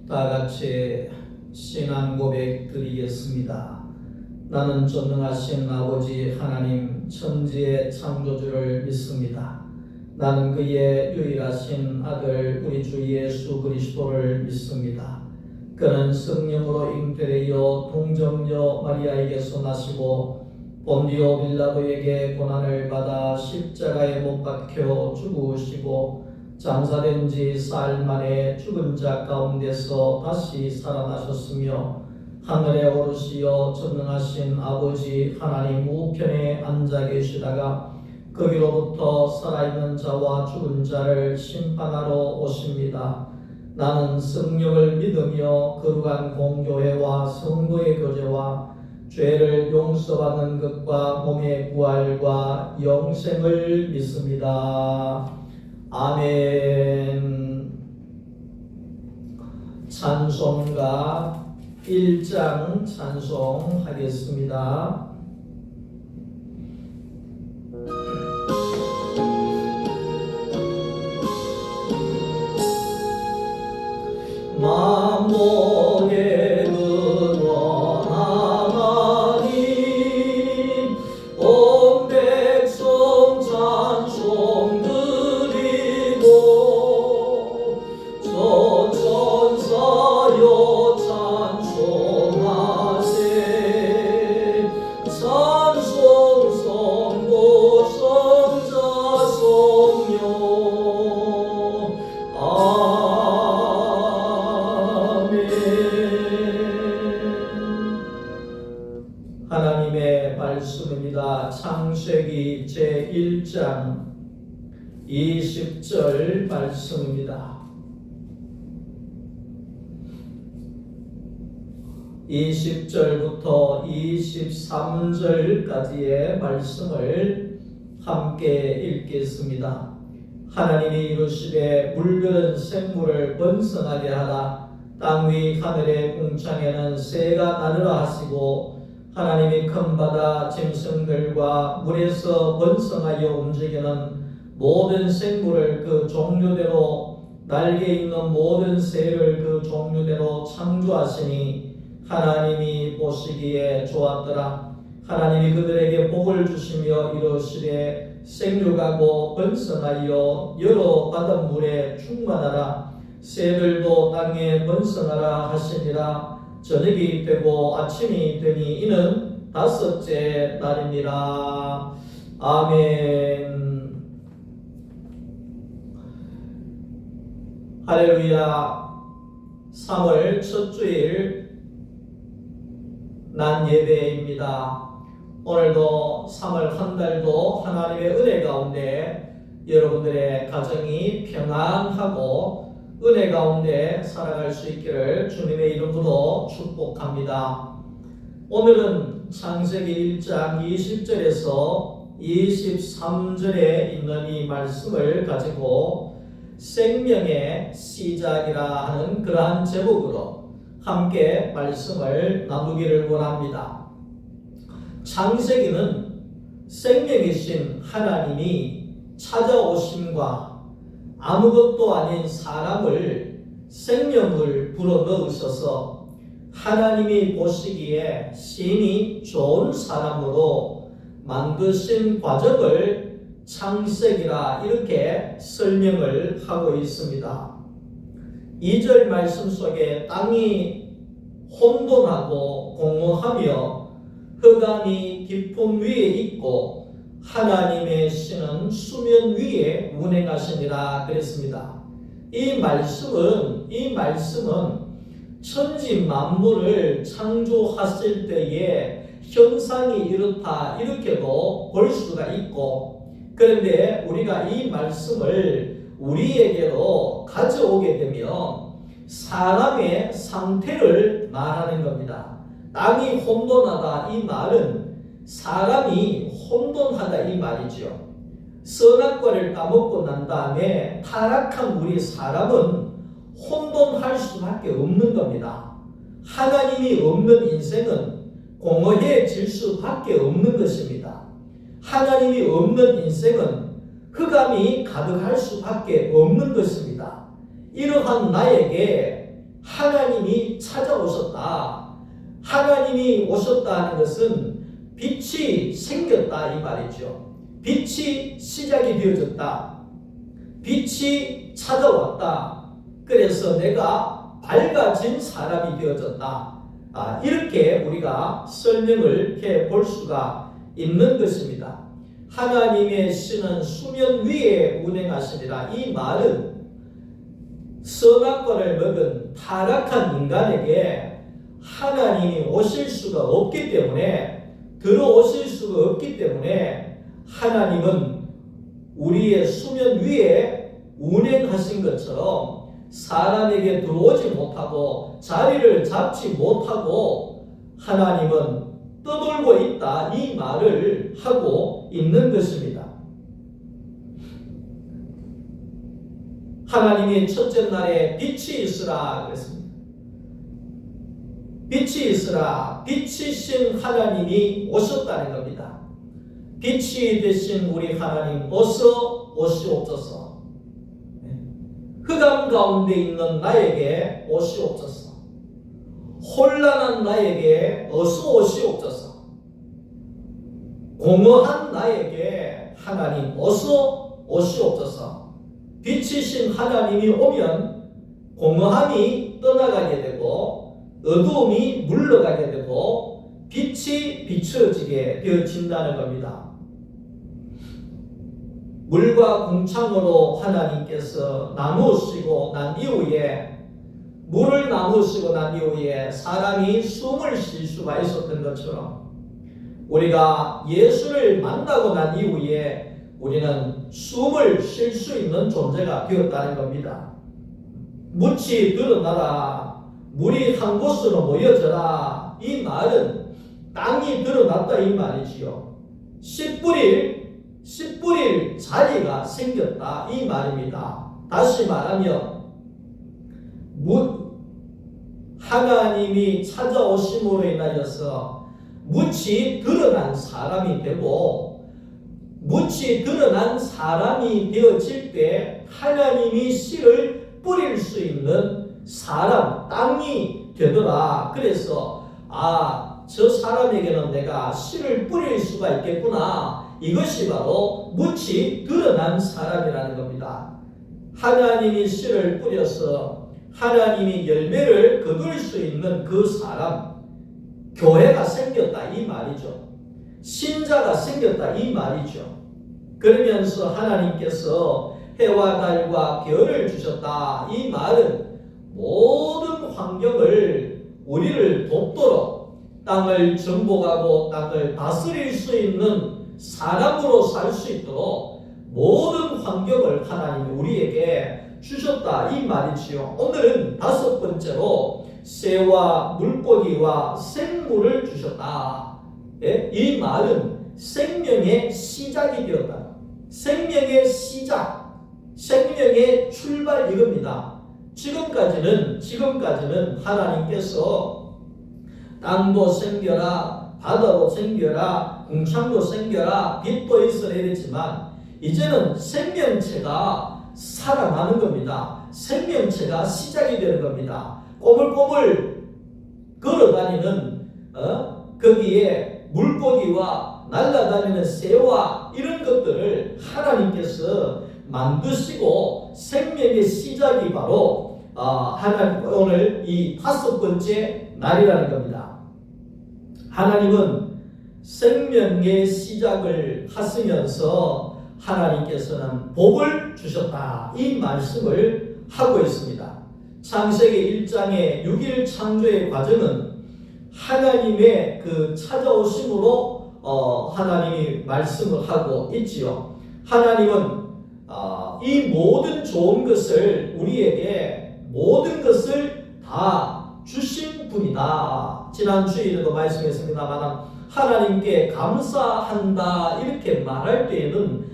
다 같이 신앙 고백 드리겠습니다. 나는 전능하신 아버지 하나님 천지의 창조주를 믿습니다. 나는 그의 유일하신 아들 우리 주 예수 그리스도를 믿습니다. 그는 성령으로 잉태되어 동정녀 마리아에게서 나시고 본디오 빌라도에게 고난을 받아 십자가에 못 박혀 죽으시고 장사된 지 사흘 만에 죽은 자 가운데서 다시 살아나셨으며 하늘에 오르시어 전능하신 아버지 하나님 우편에 앉아 계시다가 거기로부터 살아있는 자와 죽은 자를 심판하러 오십니다. 나는 성령을 믿으며 거룩한 공교회와 성도의 교제와 죄를 용서받는 것과 몸의 부활과 영생을 믿습니다. 아멘. 찬송가 1장 찬송하겠습니다. 만복의 근원 하나님 온 백성 찬송 드리고 저 천사여 찬송하세 찬송 성부 성자 성령 하나님의 말씀입니다. 창세기 제1장 20절 말씀입니다. 20절부터 23절까지의 말씀을 함께 읽겠습니다. 하나님이 이르시되 물들은 생물을 번성하게 하라. 땅 위 하늘의 궁창에는 새가 나르라 하시고 하나님이 큰 바다 짐승들과 물에서 번성하여 움직이는 모든 생물을 그 종류대로 날개 있는 모든 새를 그 종류대로 창조하시니 하나님이 보시기에 좋았더라. 하나님이 그들에게 복을 주시며 이르시되 생육하고 번성하여 여러 바닷물에 충만하라. 새들도 땅에 번성하라 하시니라. 저녁이 되고 아침이 되니 이는 다섯째 날입니다. 아멘. 할렐루야. 3월 첫 주일 난 예배입니다. 오늘도 3월 한 달도 하나님의 은혜 가운데 여러분들의 가정이 평안하고 은혜 가운데 살아갈 수 있기를 주님의 이름으로 축복합니다. 오늘은 창세기 1장 20절에서 23절에 있는 이 말씀을 가지고 생명의 시작이라 하는 그러한 제목으로 함께 말씀을 나누기를 원합니다. 창세기는 생명이신 하나님이 찾아오심과 아무것도 아닌 사람을 생명을 불어넣으셔서 하나님이 보시기에 심히 좋은 사람으로 만드신 과정을 창세기라 이렇게 설명을 하고 있습니다. 2절 말씀 속에 땅이 혼돈하고 공허하며 흑암이 깊음 위에 있고 하나님의 신은 수면 위에 운행하시니라 그랬습니다. 이 말씀은 천지 만물을 창조하실 때에 현상이 이렇다 이렇게도 볼 수가 있고, 그런데 우리가 이 말씀을 우리에게로 가져오게 되면 사람의 상태를 말하는 겁니다. 땅이 혼돈하다 이 말은 사람이 혼돈하다 이 말이죠. 선악과를 따먹고 난 다음에 타락한 우리 사람은 혼돈할 수밖에 없는 겁니다. 하나님이 없는 인생은 공허해질 수밖에 없는 것입니다. 하나님이 없는 인생은 흑암이 가득할 수밖에 없는 것입니다. 이러한 나에게 하나님이 찾아오셨다. 하나님이 오셨다는 것은 빛이 생겼다 이 말이죠. 빛이 시작이 되어졌다. 빛이 찾아왔다. 그래서 내가 밝아진 사람이 되어졌다. 이렇게 우리가 설명을 해 볼 수가 있는 것입니다. 하나님의 신은 수면 위에 운행하시리라. 이 말은 선악과를 먹은 타락한 인간에게 하나님이 오실 수가 없기 때문에, 들어오실 수가 없기 때문에 하나님은 우리의 수면 위에 운행하신 것처럼 사람에게 들어오지 못하고 자리를 잡지 못하고 하나님은 떠돌고 있다 이 말을 하고 있는 것입니다. 하나님이 첫째 날에 빛이 있으라 그랬습니다. 빛이 있으라. 빛이신 하나님이 오셨다는 겁니다. 빛이 되신 우리 하나님 어서 오시옵소서. 흑암 가운데 있는 나에게 오시옵소서. 혼란한 나에게 어서 오시옵소서. 공허한 나에게 하나님 어서 오시옵소서. 빛이신 하나님이 오면 공허함이 떠나가게 되고 어두움이 물러가게 되고 빛이 비춰지게 되어진다는 겁니다. 물과 궁창으로 하나님께서 나누시고 난 이후에, 물을 나누시고 난 이후에 사람이 숨을 쉴 수가 있었던 것처럼 우리가 예수를 만나고 난 이후에 우리는 숨을 쉴 수 있는 존재가 되었다는 겁니다. 묻이 드러나라. 물이 한 곳으로 모여져라. 이 말은 땅이 드러났다 이 말이지요. 씨 뿌릴 자리가 생겼다 이 말입니다. 다시 말하면 하나님이 찾아오심으로 인하여서 묻이 드러난 사람이 되고, 묻이 드러난 사람이 되어질 때 하나님이 씨를 뿌릴 수 있는 사람, 땅이 되더라. 그래서 저 사람에게는 내가 씨를 뿌릴 수가 있겠구나. 이것이 바로 묻이 드러난 사람이라는 겁니다. 하나님이 씨를 뿌려서 하나님이 열매를 거둘 수 있는 그 사람, 교회가 생겼다 이 말이죠. 신자가 생겼다 이 말이죠. 그러면서 하나님께서 해와 달과 별을 주셨다. 이 말은 모든 환경을 우리를 돕도록 땅을 정복하고 땅을 다스릴 수 있는 사람으로 살 수 있도록 모든 환경을 하나님이 우리에게 주셨다 이 말이지요. 오늘은 다섯 번째로 새와 물고기와 생물을 주셨다. 이 말은 생명의 시작이 되었다. 생명의 시작, 생명의 출발 이겁니다. 지금까지는 하나님께서 땅도 생겨라, 바다도 생겨라, 궁창도 생겨라, 빛도 있어라 이랬지만 이제는 생명체가 살아나는 겁니다. 생명체가 시작이 되는 겁니다. 꼬물꼬물 걸어다니는 거기에 물고기와 날아다니는 새와 이런 것들을 하나님께서 만드시고 생명의 시작이 바로 하나님 오늘 이 다섯 번째 날이라는 겁니다. 하나님은 생명의 시작을 하시면서 하나님께서는 복을 주셨다 이 말씀을 하고 있습니다. 창세기 1장의 6일 창조의 과정은 하나님의 그 찾아오심으로 하나님이 말씀을 하고 있지요. 하나님은 이 모든 좋은 것을 우리에게 모든 것을 다 주신 분이다. 지난 주일에도 말씀했습니다만 하나님께 감사한다 이렇게 말할 때에는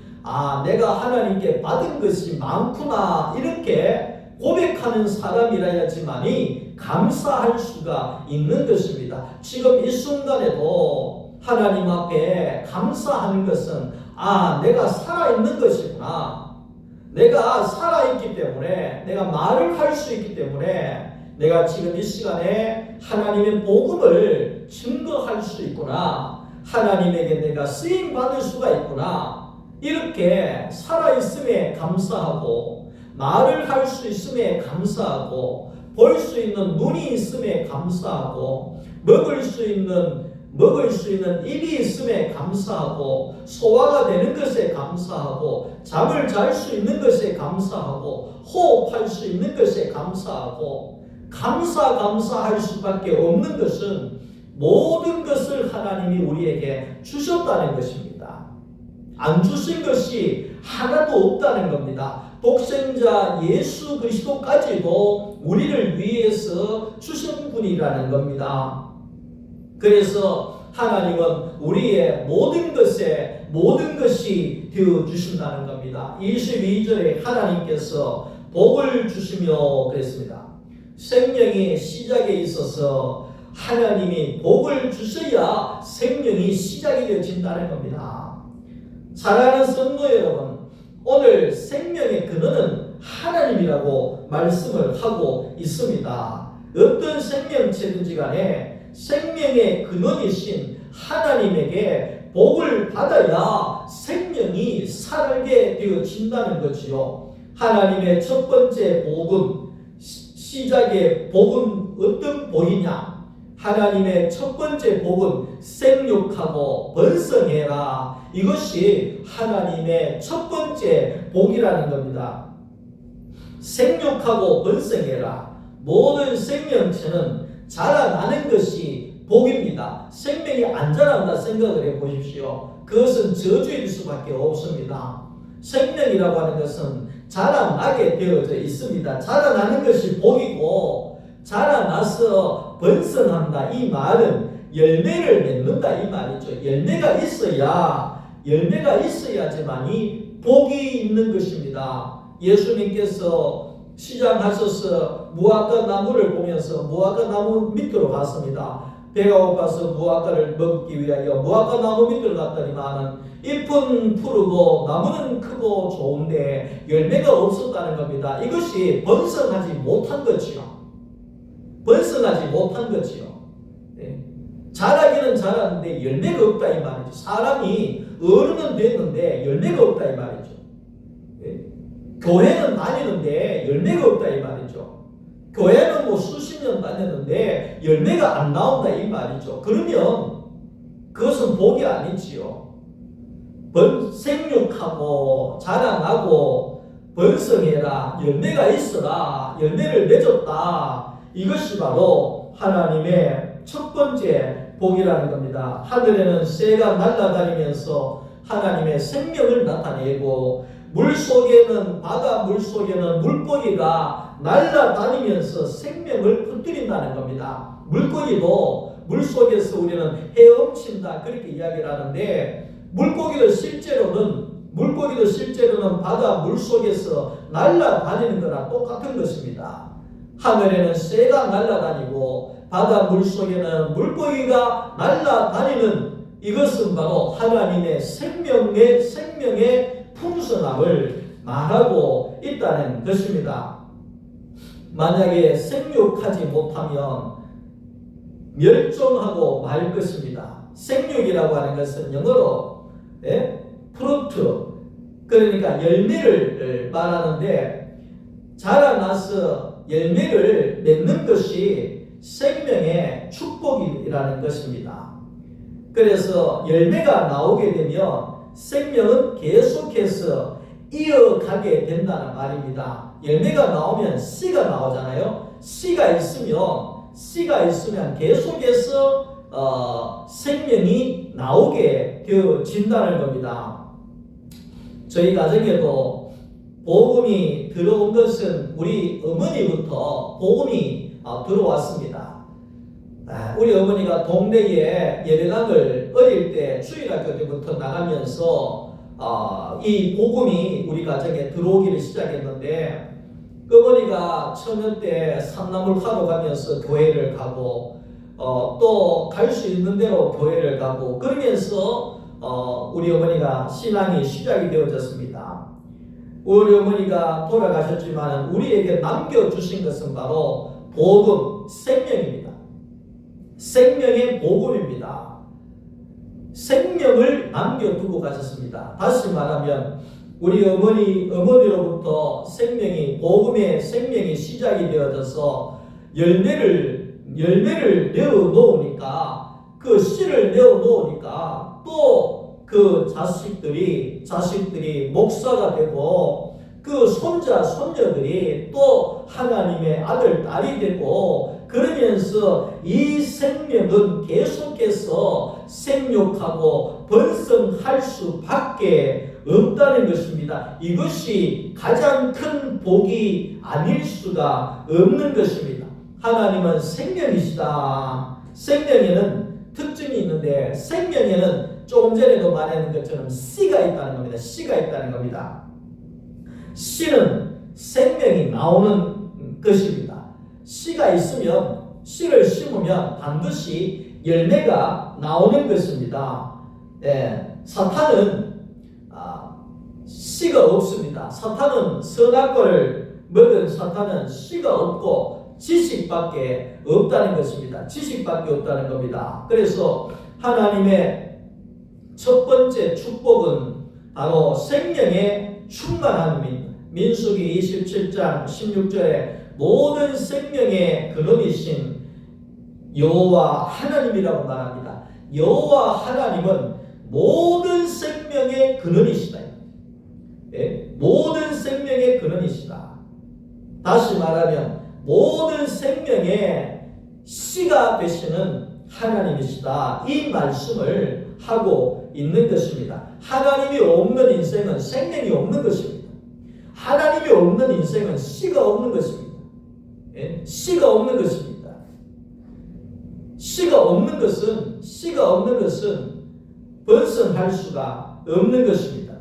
내가 하나님께 받은 것이 많구나 이렇게 고백하는 사람이라야지만이 감사할 수가 있는 것입니다. 지금 이 순간에도 하나님 앞에 감사하는 것은 내가 살아있는 것이구나. 내가 살아있기 때문에, 내가 말을 할 수 있기 때문에, 내가 지금 이 시간에 하나님의 복음을 증거할 수 있구나. 하나님에게 내가 쓰임 받을 수가 있구나. 이렇게 살아있음에 감사하고, 말을 할 수 있음에 감사하고, 볼 수 있는 눈이 있음에 감사하고, 먹을 수 있는 입이 있음에 감사하고, 소화가 되는 것에 감사하고, 잠을 잘 수 있는 것에 감사하고, 호흡할 수 있는 것에 감사하고, 감사할 수밖에 없는 것은 모든 것을 하나님이 우리에게 주셨다는 것입니다. 안 주신 것이 하나도 없다는 겁니다. 독생자 예수 그리스도까지도 우리를 위해서 주신 분이라는 겁니다. 그래서 하나님은 우리의 모든 것이 되어 주신다는 겁니다. 22절에 하나님께서 복을 주시며 그랬습니다. 생명의 시작에 있어서 하나님이 복을 주셔야 생명이 시작이 되어진다는 겁니다. 사랑하는 성도 여러분, 오늘 생명의 근원은 하나님이라고 말씀을 하고 있습니다. 어떤 생명체든지 간에 생명의 근원이신 하나님에게 복을 받아야 생명이 살게 되어진다는 거지요. 하나님의 첫 번째 복은, 시작의 복은 어떤 복이냐? 하나님의 첫 번째 복은 생육하고 번성해라. 이것이 하나님의 첫 번째 복이라는 겁니다. 생육하고 번성해라. 모든 생명체는 자라나는 것이 복입니다. 생명이 안 자란다 생각을 해보십시오. 그것은 저주일 수밖에 없습니다. 생명이라고 하는 것은 자라나게 되어져 있습니다. 자라나는 것이 복이고, 자라나서 번성한다 이 말은 열매를 맺는다 이 말이죠. 열매가 있어야지만이 복이 있는 것입니다. 예수님께서 시장하셔서 무화과 나무를 보면서 무화과 나무 밑으로 갔습니다. 배가 고파서 무화과를 먹기 위하여 무화과 나무 밑으로 갔더니만은 잎은 푸르고 나무는 크고 좋은데 열매가 없었다는 겁니다. 이것이 번성하지 못한 거지요. 네. 자라기는 자랐는데 열매가 없다 이 말이죠. 사람이 어른은 됐는데 열매가 없다 이 말이죠. 네. 교회는 다니는데 열매가 없다 이 말이죠. 교회는 뭐 수십 년 다녔는데 열매가 안 나온다 이 말이죠. 그러면 그것은 복이 아니지요. 생육하고 자라나고 번성해라, 열매가 있어라, 열매를 맺었다. 이것이 바로 하나님의 첫 번째 복이라는 겁니다. 하늘에는 새가 날아다니면서 하나님의 생명을 나타내고, 바다 물속에는 물고기가 날아다니면서 생명을 퍼뜨린다는 겁니다. 물고기도 물속에서 우리는 헤엄친다 그렇게 이야기를 하는데, 물고기도 실제로는 바다 물속에서 날아다니는 거나 똑같은 것입니다. 하늘에는 새가 날아다니고 바다 물속에는 물고기가 날아다니는, 이것은 바로 하나님의 생명의 풍성함을 말하고 있다는 것입니다. 만약에 생육하지 못하면 멸종하고 말 것입니다. 생육이라고 하는 것은 영어로 프루트, 그러니까 열매를 말하는데, 자라나서 열매를 맺는 것이 생명의 축복이라는 것입니다. 그래서 열매가 나오게 되면 생명은 계속해서 이어가게 된다는 말입니다. 열매가 나오면 씨가 나오잖아요. 씨가 있으면 계속해서 생명이 나오게 되어진다는 겁니다. 저희 가정에도 복음이 들어온 것은 우리 어머니부터 복음이 들어왔습니다. 우리 어머니가 동네에 예배당을 어릴 때 주일학교 때부터 나가면서 이 복음이 우리 가정에 들어오기를 시작했는데, 어머니가 처녀 때 삼나물 하러 가면서 교회를 가고, 또 갈 수 있는 대로 교회를 가고, 그러면서 우리 어머니가 신앙이 시작이 되어졌습니다. 우리 어머니가 돌아가셨지만 우리에게 남겨주신 것은 바로 복음, 생명입니다. 생명의 복음입니다. 생명을 남겨두고 가셨습니다. 다시 말하면 우리 어머니로부터 복음의 생명이 시작이 되어져서 열매를 내어 놓으니까, 그 씨를 내어 놓으니까 또 그 자식들이 목사가 되고, 그 손자 손녀들이 또 하나님의 아들 딸이 되고, 그러면서 이 생명은 계속해서 생육하고 번성할 수밖에 없다는 것입니다. 이것이 가장 큰 복이 아닐 수가 없는 것입니다. 하나님은 생명이시다. 생명에는 특징이 있는데, 생명에는 조금 전에도 말했는 것처럼 씨가 있다는 겁니다. 씨가 있다는 겁니다. 씨는 생명이 나오는 것입니다. 씨가 있으면, 씨를 심으면 반드시 열매가 나오는 것입니다. 사탄은 씨가 없습니다. 사탄은 선한 것을 먹은 사탄은 씨가 없고 지식밖에 없다는 것입니다. 지식밖에 없다는 겁니다. 그래서 하나님의 첫 번째 축복은 바로 생명의 충만함입니다. 민수기 27장 16절에 모든 생명의 근원이신 여호와 하나님이라고 말합니다. 여호와 하나님은 모든 생명의 근원이시다. 모든 생명의 근원이시다. 다시 말하면 모든 생명의 씨가 되시는 하나님이시다. 이 말씀을 하고 있는 것입니다. 하나님이 없는 인생은 생명이 없는 것입니다. 하나님이 없는 인생은 씨가 없는 것입니다. 씨가 없는 것입니다. 씨가 없는 것은 번성할 수가 없는 것입니다.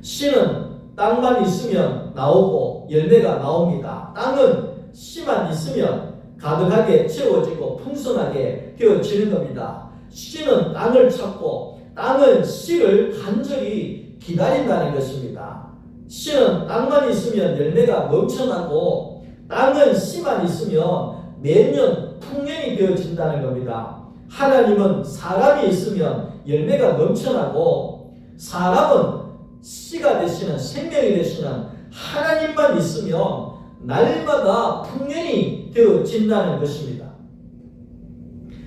씨는 땅만 있으면 나오고 열매가 나옵니다. 땅은 씨만 있으면 가득하게 채워지고 풍성하게 되어지는 겁니다. 씨는 땅을 찾고 땅은 씨를 간절히 기다린다는 것입니다. 씨는 땅만 있으면 열매가 넘쳐나고 땅은 씨만 있으면 매년 풍년이 되어진다는 겁니다. 하나님은 사람이 있으면 열매가 넘쳐나고, 사람은 씨가 되시는, 생명이 되시는 하나님만 있으면 날마다 풍년이 되어진다는 것입니다.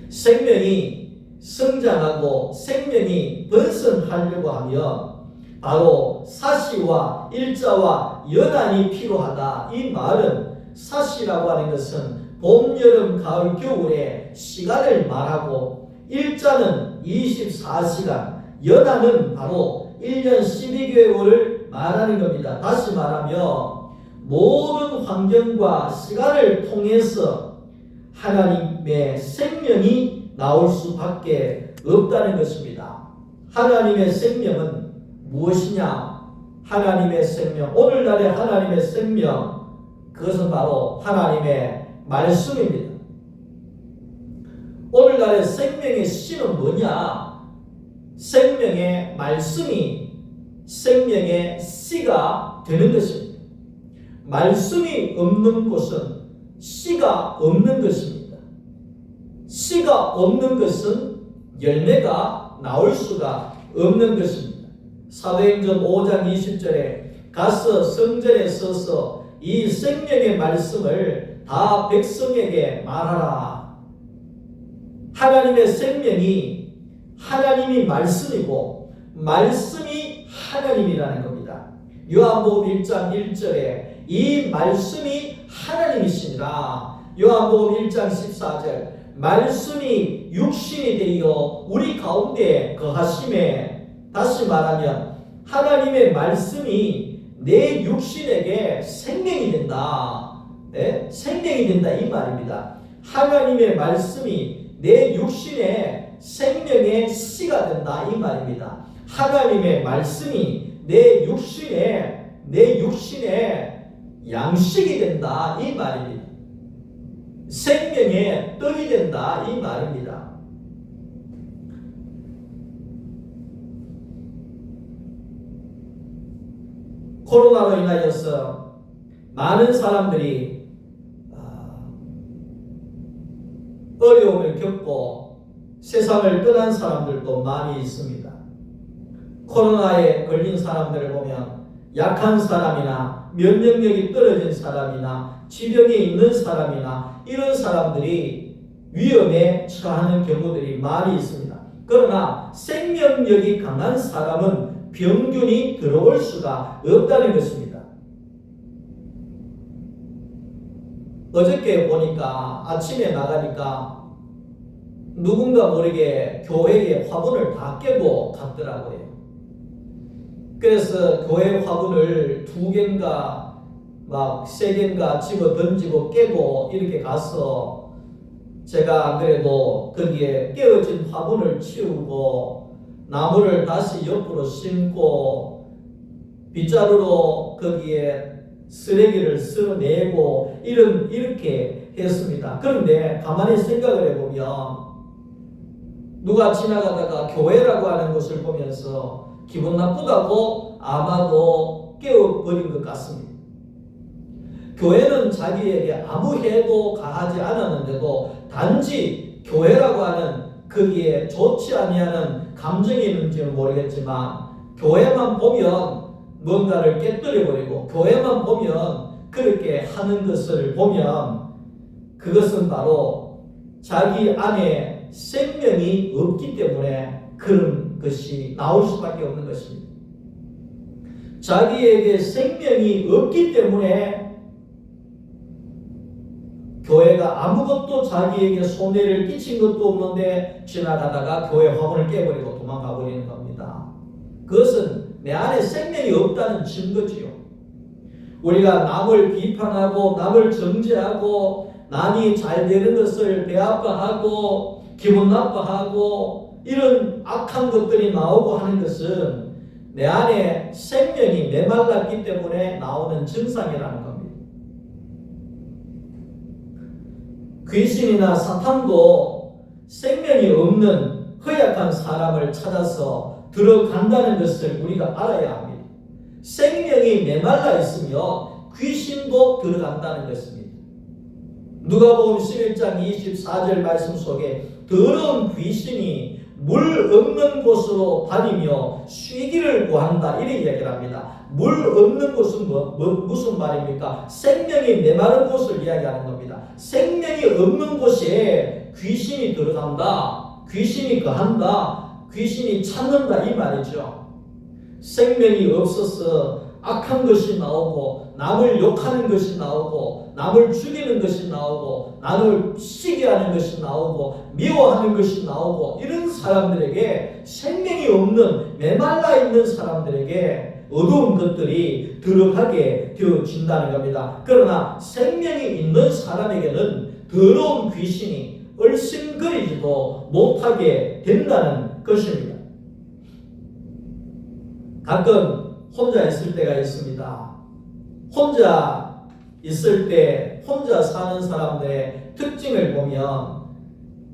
생명이 성장하고 생명이 번성하려고 하면 바로 사시와 일자와 연한이 필요하다. 이 말은, 사시라고 하는 것은 봄, 여름, 가을, 겨울의 시간을 말하고, 일자는 24시간, 연한은 바로 1년 12개월을 말하는 겁니다. 다시 말하면 모든 환경과 시간을 통해서 하나님의 생명이 나올 수밖에 없다는 것입니다. 하나님의 생명은 무엇이냐? 하나님의 생명, 오늘날의 하나님의 생명, 그것은 바로 하나님의 말씀입니다. 오늘날의 생명의 씨는 뭐냐? 생명의 말씀이 생명의 씨가 되는 것입니다. 말씀이 없는 곳은 씨가 없는 것입니다. 씨가 없는 것은 열매가 나올 수가 없는 것입니다. 사도행전 5장 20절에 가서 성전에 서서 이 생명의 말씀을 다 백성에게 말하라. 하나님의 생명이 하나님이 말씀이고 말씀이 하나님이라는 겁니다. 요한복음 1장 1절에 이 말씀이 하나님이시니라. 요한복음 1장 14절 말씀이 육신이 되어 우리 가운데 거하심에, 다시 말하면 하나님의 말씀이 내 육신에게 생명이 된다. 생명이 된다 이 말입니다. 하나님의 말씀이 내 육신에 생명의 씨가 된다 이 말입니다. 하나님의 말씀이 내 육신에 양식이 된다 이 말입니다. 생명의 떡이 된다 이 말입니다. 코로나로 인하여서 많은 사람들이 어려움을 겪고 세상을 떠난 사람들도 많이 있습니다. 코로나에 걸린 사람들을 보면 약한 사람이나 면역력이 떨어진 사람이나 질병에 있는 사람이나 이런 사람들이 위험에 처하는 경우들이 많이 있습니다. 그러나 생명력이 강한 사람은 병균이 들어올 수가 없다는 것입니다. 어저께 보니까 아침에 나가니까 누군가 모르게 교회의 화분을 다 깨고 갔더라고요. 그래서 교회 화분을 2개인가 막 3개인가 집어 던지고 깨고 이렇게 가서 제가 안 그래도 거기에 깨어진 화분을 치우고 나무를 다시 옆으로 심고 빗자루로 거기에 쓰레기를 쓸어내고 이렇게 했습니다. 그런데 가만히 생각을 해보면 누가 지나가다가 교회라고 하는 것을 보면서 기분 나쁘다고 아마도 깨어버린 것 같습니다. 교회는 자기에게 아무 해도 가하지 않았는데도 단지 교회라고 하는 거기에 좋지 아니하는 감정이 있는지는 모르겠지만 교회만 보면 뭔가를 깨뜨려버리고 교회만 보면 그렇게 하는 것을 보면 그것은 바로 자기 안에 생명이 없기 때문에 그런 것이 나올 수밖에 없는 것입니다. 자기에게 생명이 없기 때문에 교회가 아무것도 자기에게 손해를 끼친 것도 없는데 지나가다가 교회 화분을 깨버리고 도망가 버리는 겁니다. 그것은 내 안에 생명이 없다는 증거지요. 우리가 남을 비판하고 남을 정죄하고 남이 잘 되는 것을 배아파하고 기분 나빠하고 이런 악한 것들이 나오고 하는 것은 내 안에 생명이 메말랐기 때문에 나오는 증상이라는 겁니다. 귀신이나 사탄도 생명이 없는 허약한 사람을 찾아서 들어간다는 것을 우리가 알아야 합니다. 생명이 메말라 있으면 귀신도 들어간다는 것입니다. 누가복음 11장 24절 말씀 속에 더러운 귀신이 물 없는 곳으로 다니며 쉬기를 구한다 이렇게 이야기를 합니다. 물 없는 곳은 무슨 말입니까? 생명이 메마른 곳을 이야기하는 겁니다. 생명이 없는 곳에 귀신이 들어간다, 귀신이 거한다, 귀신이 찾는다 이 말이죠. 생명이 없어서 악한 것이 나오고 남을 욕하는 것이 나오고 남을 죽이는 것이 나오고 남을 시기하는 것이 나오고 미워하는 것이 나오고 이런 사람들에게 생명이 없는 메말라 있는 사람들에게 어두운 것들이 들어가게 되어진다는 겁니다. 그러나 생명이 있는 사람에게는 더러운 귀신이 얼씬거리지도 못하게 된다는 것입니다. 가끔 혼자 있을 때가 있습니다. 혼자 있을 때 혼자 사는 사람들의 특징을 보면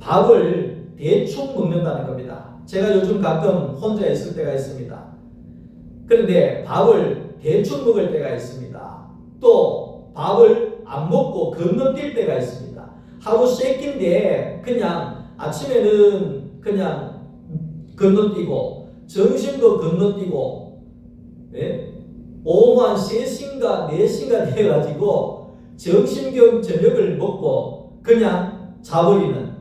밥을 대충 먹는다는 겁니다. 제가 요즘 가끔 혼자 있을 때가 있습니다. 그런데 밥을 대충 먹을 때가 있습니다. 또 밥을 안 먹고 건너뛸 때가 있습니다. 하루 세 끼인데 그냥 아침에는 그냥 건너뛰고 점심도 건너뛰고 오후 한 3시인가 4시가 돼가지고 점심 겸 저녁을 먹고 그냥 자버리는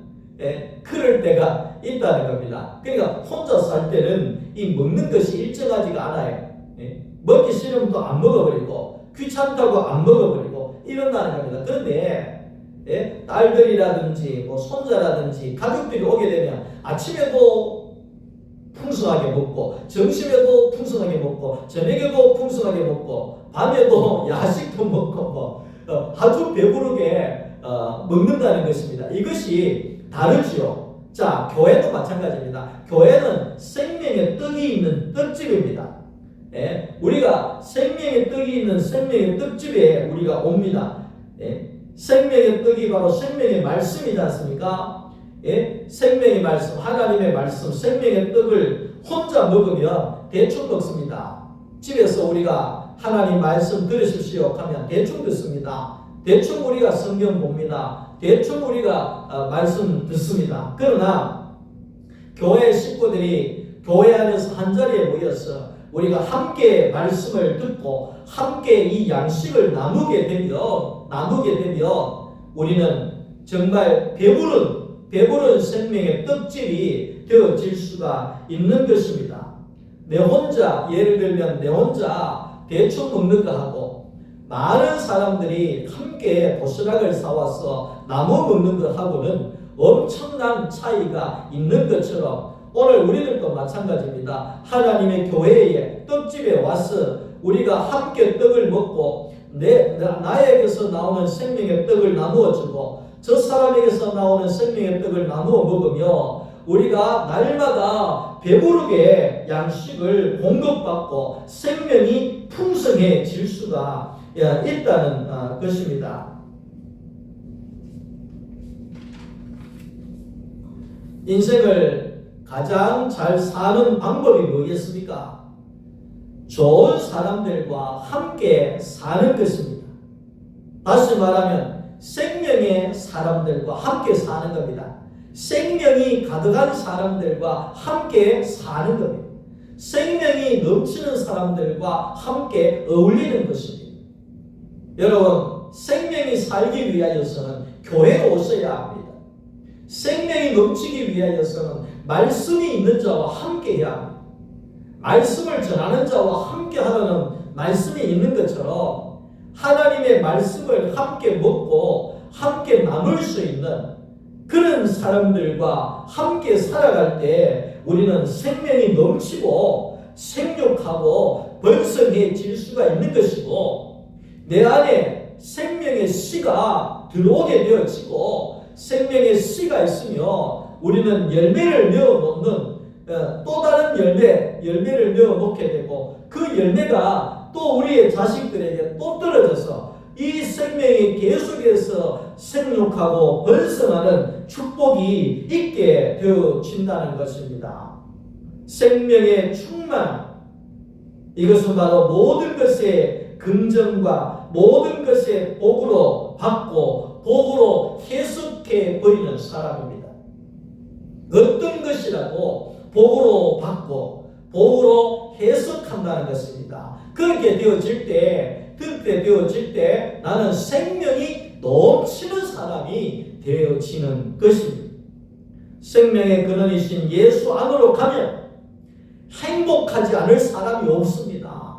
그럴 때가 있다는 겁니다. 그러니까 혼자 살 때는 이 먹는 것이 일정하지가 않아요. 먹기 싫으면 또 안 먹어버리고 귀찮다고 안 먹어버리고 이런다는 겁니다. 그런데 딸들이라든지 뭐 손자라든지 가족들이 오게 되면 아침에도 풍성하게 먹고 점심에도 풍성하게 먹고 저녁에도 풍성하게 먹고 밤에도 야식도 먹고 아주 배부르게 먹는다는 것입니다. 이것이 다르지요. 자, 교회도 마찬가지입니다. 교회는 생명의 떡이 있는 떡집입니다. 우리가 생명의 떡이 있는 생명의 떡집에 우리가 옵니다. 생명의 떡이 바로 생명의 말씀이지 않습니까? 생명의 말씀, 하나님의 말씀, 생명의 떡을 혼자 먹으면 대충 먹습니다. 집에서 우리가 하나님 말씀 들으십시오 하면 대충 듣습니다. 대충 우리가 성경 봅니다. 대충 우리가 말씀 듣습니다. 그러나 교회 식구들이 교회 안에서 한자리에 모여서 우리가 함께 말씀을 듣고 함께 이 양식을 나누게 되면 우리는 정말 배부른 생명의 떡집이 되어질 수가 있는 것입니다. 예를 들면 내 혼자 대충 먹는 거 하고 많은 사람들이 함께 도시락을 사와서 나눠 먹는 거 하고는 엄청난 차이가 있는 것처럼 오늘 우리들도 마찬가지입니다. 하나님의 교회에 떡집에 와서 우리가 함께 떡을 먹고 나에게서 나오는 생명의 떡을 나누어 주고 저 사람에게서 나오는 생명의 떡을 나누어 먹으며 우리가 날마다 배부르게 양식을 공급받고 생명이 풍성해질 수가 있다는 것입니다. 인생을 가장 잘 사는 방법이 뭐겠습니까? 좋은 사람들과 함께 사는 것입니다. 다시 말하면 생명의 사람들과 함께 사는 겁니다. 생명이 가득한 사람들과 함께 사는 겁니다. 생명이 넘치는 사람들과 함께 어울리는 것입니다. 여러분, 생명이 살기 위하여서는 교회에 오셔야 합니다. 생명이 넘치기 위하여서는 말씀이 있는 자와 함께 해야 합니다. 말씀을 전하는 자와 함께 하라는 말씀이 있는 것처럼 하나님의 말씀을 함께 먹고 함께 나눌 수 있는 그런 사람들과 함께 살아갈 때 우리는 생명이 넘치고 생육하고 번성해질 수가 있는 것이고 내 안에 생명의 씨가 들어오게 되어지고 생명의 씨가 있으며 우리는 열매를 내어놓는 또 다른 열매를 내어놓게 되고 그 열매가 또 우리의 자식들에게 또 떨어져서 이 생명이 계속해서 생육하고 번성하는 축복이 있게 되어진다는 것입니다. 생명의 충만, 이것은 바로 모든 것의 긍정과 모든 것의 복으로 받고 복으로 해석해 버리는 사람입니다. 어떤 것이라도 복으로 받고 복으로 해석한다는 것입니다. 그렇게 되어질 때 나는 생명이 넘치는 사람이 되어지는 것입니다. 생명의 근원이신 예수 안으로 가면 행복하지 않을 사람이 없습니다.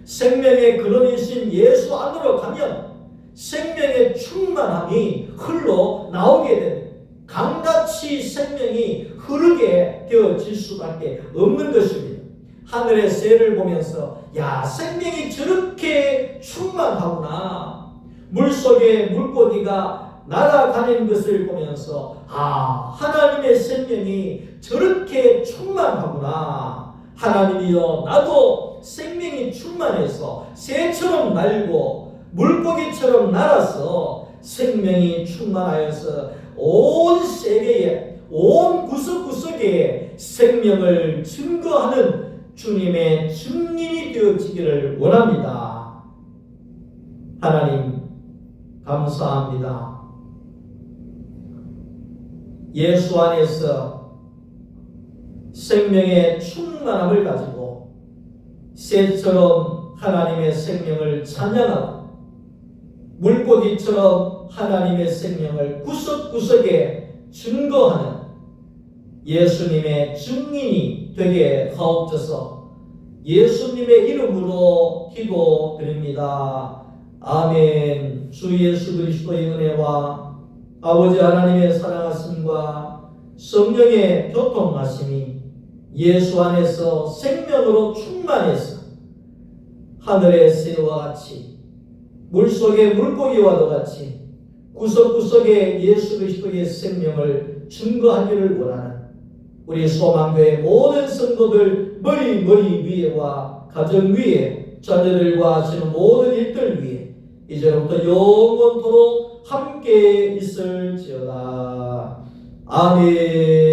생명의 근원이신 예수 안으로 가면 생명의 충만함이 흘러나오게 됩니다. 강같이 생명이 흐르게 되어질 수밖에 없는 것입니다. 하늘의 새를 보면서 야, 생명이 저렇게 충만하구나. 물속에 물고기가 날아가는 것을 보면서 하나님의 생명이 저렇게 충만하구나. 하나님이여, 나도 생명이 충만해서 새처럼 날고 물고기처럼 날아서 생명이 충만하여서 온 세계에 온 구석구석에 생명을 증거하는 주님의 증인이 되어지기를 원합니다. 하나님 감사합니다. 예수 안에서 생명의 충만함을 가지고 새처럼 하나님의 생명을 찬양하고 물고기처럼 하나님의 생명을 구석구석에 증거하는 예수님의 증인이 되게 하옵소서. 예수님의 이름으로 기도드립니다. 아멘. 주 예수 그리스도의 은혜와 아버지 하나님의 사랑하심과 성령의 교통하심이 예수 안에서 생명으로 충만해서 하늘의 새와 같이 물속의 물고기와도 같이 구석구석에 예수 그리스도의 생명을 증거하기를 원하는 우리 소망교회 모든 성도들 머리 위에와 가정 위에 자녀들과 하시는 모든 일들 위에 이제부터 영원토록 함께 있을지어다. 아멘.